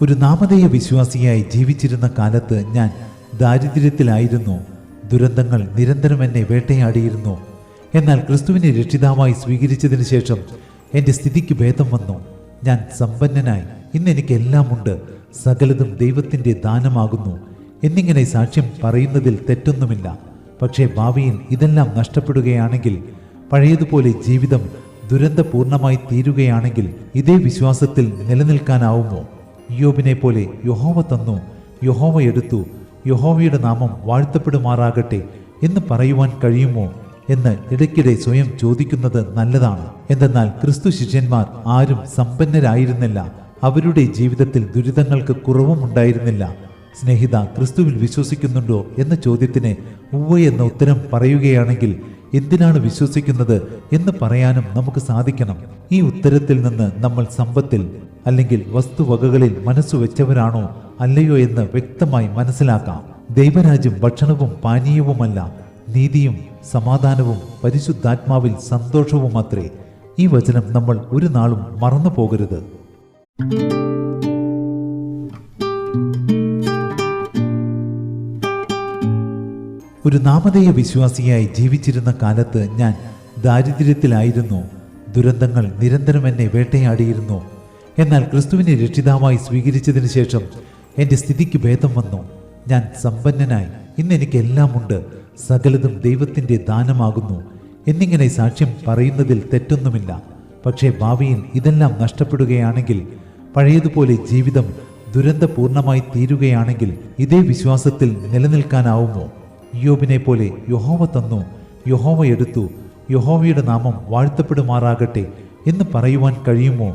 ഒരു നാമധേയ വിശ്വാസിയായി ജീവിച്ചിരുന്ന കാലത്ത് ഞാൻ ദാരിദ്ര്യത്തിലായിരുന്നു. ദുരന്തങ്ങൾ നിരന്തരം എന്നെ വേട്ടയാടിയിരുന്നു. എന്നാൽ ക്രിസ്തുവിനെ രക്ഷിതാവായി സ്വീകരിച്ചതിന് ശേഷം എൻ്റെ സ്ഥിതിക്ക് ഭേദം വന്നു. ഞാൻ സമ്പന്നനായി. ഇന്ന് എനിക്ക് എല്ലാമുണ്ട്. സകലതും ദൈവത്തിൻ്റെ ദാനമാകുന്നു എന്നിങ്ങനെ സാക്ഷ്യം പറയുന്നതിൽ തെറ്റൊന്നുമില്ല. പക്ഷേ ഭാവിയിൽ ഇതെല്ലാം നഷ്ടപ്പെടുകയാണെങ്കിൽ, പഴയതുപോലെ ജീവിതം ദുരന്തപൂർണമായി തീരുകയാണെങ്കിൽ ഇതേ വിശ്വാസത്തിൽ നിലനിൽക്കാനാവുമോ? യോബിനെ പോലെ യഹോവ തന്നു, യഹോവ എടുത്തു, യഹോവയുടെ നാമം വാഴ്ത്തപ്പെടുമാറാകട്ടെ എന്ന് പറയുവാൻ കഴിയുമോ എന്ന് ഇടയ്ക്കിടെ സ്വയം ചോദിക്കുന്നത് നല്ലതാണ്. എന്തെന്നാൽ ക്രിസ്തു ശിഷ്യന്മാർ ആരും സമ്പന്നരായിരുന്നില്ല. അവരുടെ ജീവിതത്തിൽ ദുരിതങ്ങൾക്ക് കുറവുമുണ്ടായിരുന്നില്ല. സ്നേഹിത, ക്രിസ്തുവിൽ വിശ്വസിക്കുന്നുണ്ടോ എന്ന ചോദ്യത്തിന് ഉവ്വ് എന്ന ഉത്തരം പറയുകയാണെങ്കിൽ എന്തിനാണ് വിശ്വസിക്കുന്നത് എന്ന് പറയാനും നമുക്ക് സാധിക്കണം. ഈ ഉത്തരത്തിൽ നിന്ന് നമ്മൾ സമ്പത്തിൽ അല്ലെങ്കിൽ വസ്തുവകകളിൽ മനസ്സു വെച്ചവരാണോ അല്ലയോ എന്ന് വ്യക്തമായി മനസ്സിലാക്കാം. ദൈവരാജ്യം ഭക്ഷണവും പാനീയവുമല്ല, നീതിയും സമാധാനവും പരിശുദ്ധാത്മാവിൽ സന്തോഷവുമത്രേ. ഈ വചനം നമ്മൾ ഒരു നാളും മറന്നു പോകരുത്. ഒരു നാമധേയ വിശ്വാസിയായി ജീവിച്ചിരുന്ന കാലത്ത് ഞാൻ ദാരിദ്ര്യത്തിലായിരുന്നു. ദുരന്തങ്ങൾ നിരന്തരം എന്നെ വേട്ടയാടിയിരുന്നു. എന്നാൽ ക്രിസ്തുവിനെ രക്ഷിതാവായി സ്വീകരിച്ചതിന് ശേഷം എൻ്റെ സ്ഥിതിക്ക് ഭേദം വന്നു. ഞാൻ സമ്പന്നനായി. ഇന്ന് എനിക്ക് എല്ലാമുണ്ട്. സകലതും ദൈവത്തിൻ്റെ ദാനമാകുന്നു എന്നിങ്ങനെ സാക്ഷ്യം പറയുന്നതിൽ തെറ്റൊന്നുമില്ല. പക്ഷേ ഭാവിയിൽ ഇതെല്ലാം നഷ്ടപ്പെടുകയാണെങ്കിൽ, പഴയതുപോലെ ജീവിതം ദുരന്തപൂർണമായി തീരുകയാണെങ്കിൽ ഇതേ വിശ്വാസത്തിൽ നിലനിൽക്കാനാവുമോ? യോബിനെ പോലെ യഹോവ തന്നു, യഹോവ എടുത്തു, യഹോവയുടെ നാമം വാഴ്ത്തപ്പെടുമാറാകട്ടെ എന്ന് പറയുവാൻ കഴിയുമോ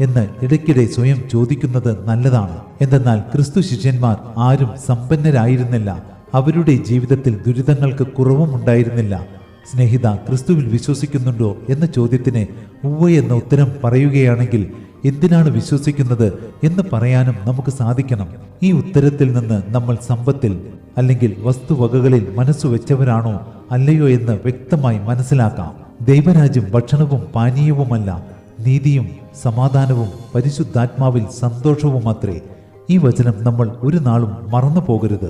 എന്ന് ഇടയ്ക്കിടെ സ്വയം ചോദിക്കുന്നത് നല്ലതാണ്. എന്തെന്നാൽ ക്രിസ്തു ശിഷ്യന്മാർ ആരും സമ്പന്നരായിരുന്നില്ല. അവരുടെ ജീവിതത്തിൽ ദുരിതങ്ങൾക്ക് കുറവുമുണ്ടായിരുന്നില്ല. സ്നേഹിത, ക്രിസ്തുവിൽ വിശ്വസിക്കുന്നുണ്ടോ എന്ന ചോദ്യത്തിന് ഉവ്വ് എന്ന ഉത്തരം പറയുകയാണെങ്കിൽ എന്തിനാണ് വിശ്വസിക്കുന്നത് എന്ന് പറയാനും നമുക്ക് സാധിക്കണം. ഈ ഉത്തരത്തിൽ നിന്ന് നമ്മൾ സമ്പത്തിൽ അല്ലെങ്കിൽ വസ്തുവകകളിൽ മനസ്സു വെച്ചവരാണോ അല്ലയോ എന്ന് വ്യക്തമായി മനസ്സിലാക്കാം. ദൈവരാജ്യം ഭക്ഷണവും പാനീയവുമല്ല, നീതിയും സമാധാനവും പരിശുദ്ധാത്മാവിൽ സന്തോഷവുമത്രേ. ഈ വചനം നമ്മൾ ഒരു നാളും മറന്നു പോകരുത്.